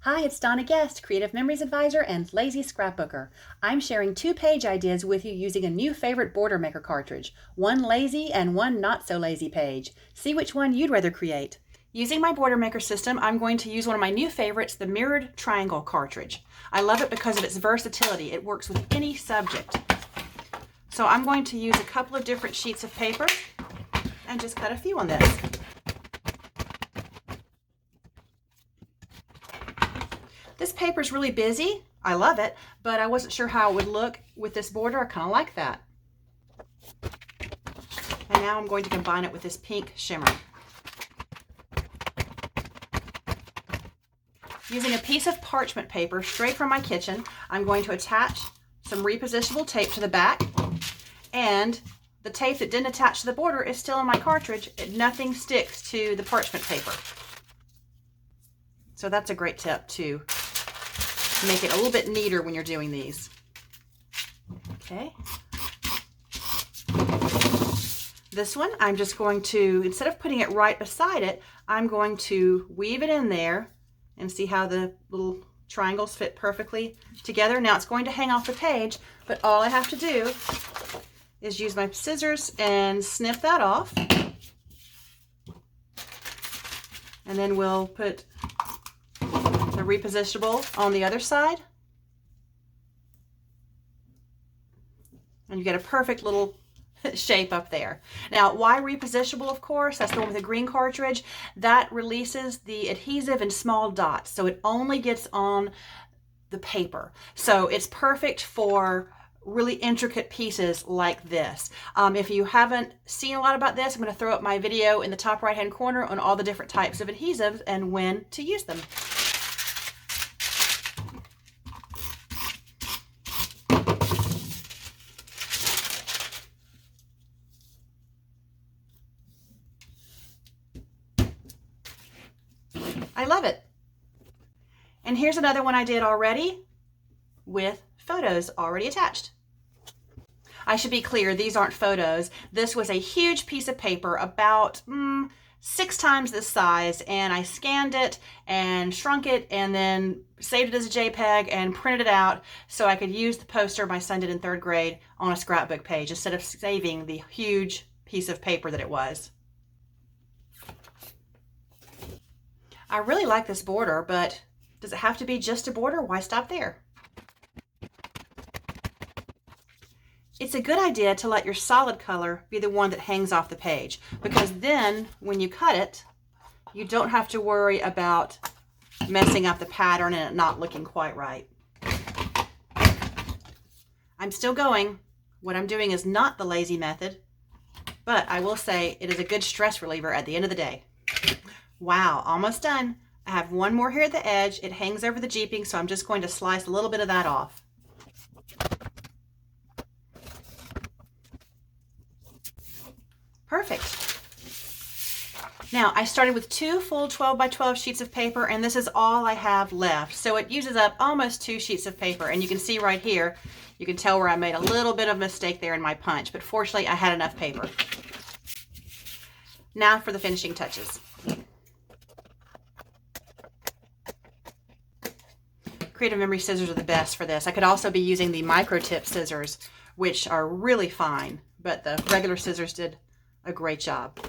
Hi, it's Donna Guest, Creative Memories Advisor and Lazy Scrapbooker. I'm sharing 2-page ideas with you using a new favorite border maker cartridge, one lazy and one not so lazy page. See which one you'd rather create. Using my border maker system, I'm going to use one of my new favorites, the Mirrored Triangle Cartridge. I love it because of its versatility. It works with any subject. So I'm going to use a couple of different sheets of paper and just cut a few on this. This paper is really busy. I love it, but I wasn't sure how it would look with this border. I kind of like that. And now I'm going to combine it with this pink shimmer. Using a piece of parchment paper straight from my kitchen, I'm going to attach some repositionable tape to the back, and the tape that didn't attach to the border is still in my cartridge. Nothing sticks to the parchment paper. So that's a great tip to make it a little bit neater when you're doing these. Okay. This one, I'm just going to, instead of putting it right beside it, I'm going to weave it in there and see how the little triangles fit perfectly together. Now it's going to hang off the page, but all I have to do is use my scissors and snip that off. And then we'll put the repositionable on the other side. And you get a perfect little shape up there. Now, why repositionable, of course? That's the one with the green cartridge. That releases the adhesive in small dots, so it only gets on the paper. So it's perfect for really intricate pieces like this. If you haven't seen a lot about this, I'm going to throw up my video in the top right hand corner on all the different types of adhesives and when to use them. I love it. And here's another one I did already with photos already attached. I should be clear, these aren't photos. This was a huge piece of paper, about 6 times this size, and I scanned it and shrunk it and then saved it as a JPEG and printed it out so I could use the poster my son did in 3rd grade on a scrapbook page instead of saving the huge piece of paper that it was. I really like this border, but does it have to be just a border? Why stop there? It's a good idea to let your solid color be the one that hangs off the page, because then when you cut it, you don't have to worry about messing up the pattern and it not looking quite right. I'm still going. What I'm doing is not the lazy method, but I will say it is a good stress reliever at the end of the day. Wow, almost done. I have one more here at the edge. It hangs over the jeeping, so I'm just going to slice a little bit of that off. Perfect. Now, I started with 2 full 12 by 12 sheets of paper, and this is all I have left. So it uses up almost 2 sheets of paper, and you can see right here, you can tell where I made a little bit of a mistake there in my punch, but fortunately I had enough paper. Now for the finishing touches. Creative Memory scissors are the best for this. I could also be using the micro tip scissors, which are really fine, but the regular scissors did a great job.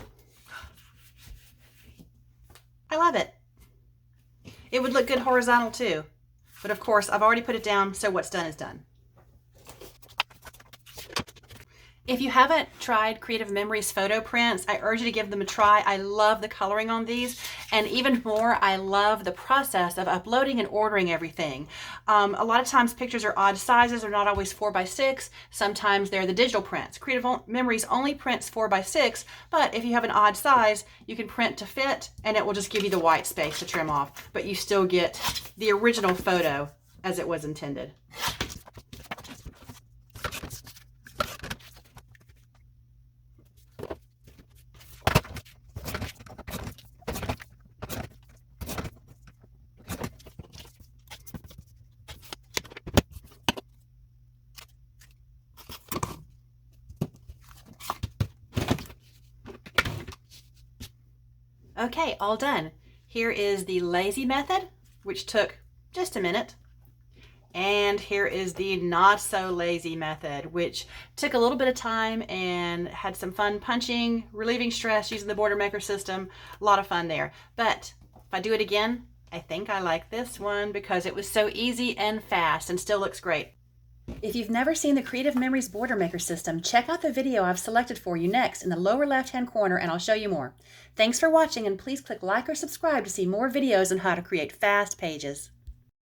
I love it. It would look good horizontal too, but of course I've already put it down, so what's done is done. If you haven't tried Creative Memories photo prints, I urge you to give them a try. I love the coloring on these, and even more, I love the process of uploading and ordering everything. A lot of times pictures are odd sizes, they're not always 4 by 6. Sometimes they're the digital prints. Creative Memories only prints 4 by 6, but if you have an odd size, you can print to fit, and it will just give you the white space to trim off, but you still get the original photo as it was intended. Okay, all done. Here is the lazy method, which took just a minute. And here is the not so lazy method, which took a little bit of time and had some fun punching, relieving stress using the border maker system. A lot of fun there. But if I do it again, I think I like this one because it was so easy and fast and still looks great. If you've never seen the Creative Memories border maker system, check out the video I've selected for you next in the lower left-hand corner and I'll show you more. Thanks for watching, and please click like or subscribe to see more videos on how to create fast pages.